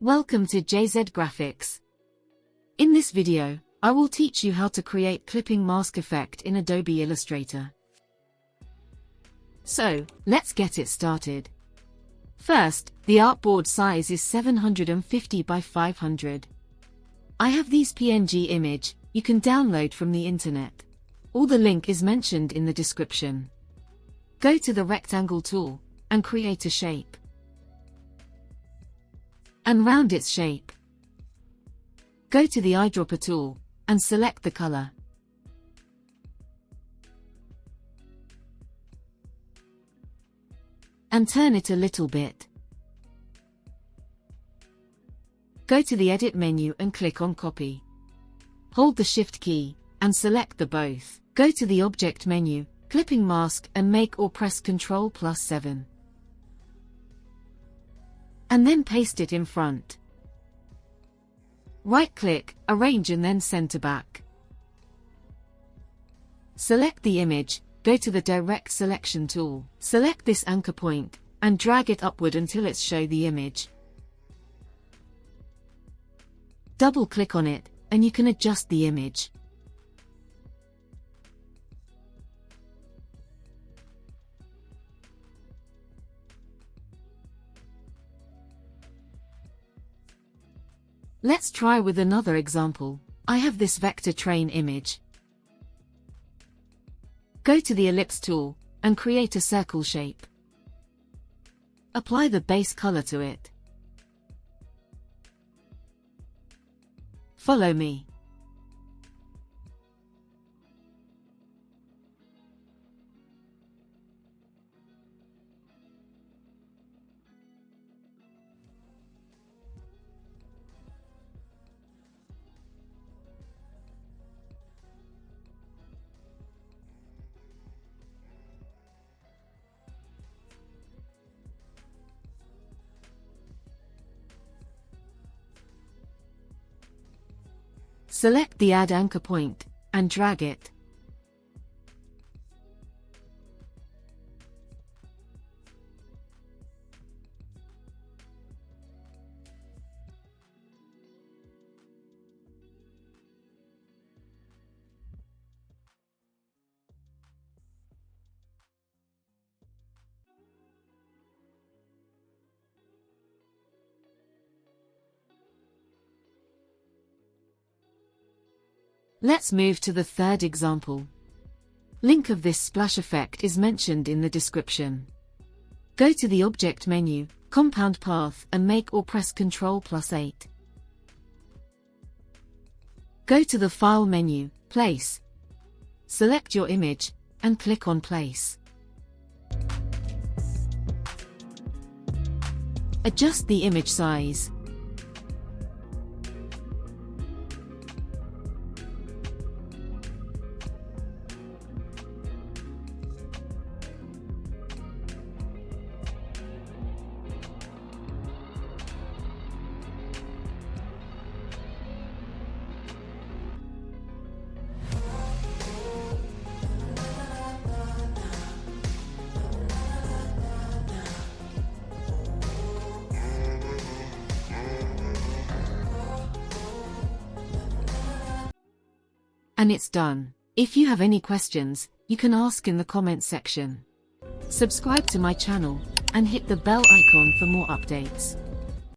Welcome to jzgraphics. In this video, I will teach you how to create clipping mask effect in Adobe Illustrator. So, let's get it started. First, the artboard size is 750 by 500. I have these PNG image, you can download from the internet. All the link is mentioned in the description. Go to the rectangle tool, and create a shape. And round its shape. Go to the eyedropper tool, and select the color. And turn it a little bit. Go to the edit menu and click on copy. Hold the shift key, and select the both. Go to the object menu, clipping mask and make or press Ctrl+7. And then paste it in front. Right-click, arrange and then center back. Select the image, go to the direct selection tool. Select this anchor point, and drag it upward until it's show the image. Double-click on it, and you can adjust the image. Let's try with another example. I have this vector train image. Go to the ellipse tool, and create a circle shape. Apply the base color to it. Follow me. Select the Add Anchor Point, and drag it. Let's move to the third example. Link of this splash effect is mentioned in the description. Go to the Object menu, Compound Path and make or press Ctrl+8. Go to the File menu, Place. Select your image, and click on Place. Adjust the image size. And it's done. If you have any questions, you can ask in the comment section. Subscribe to my channel, and hit the bell icon for more updates.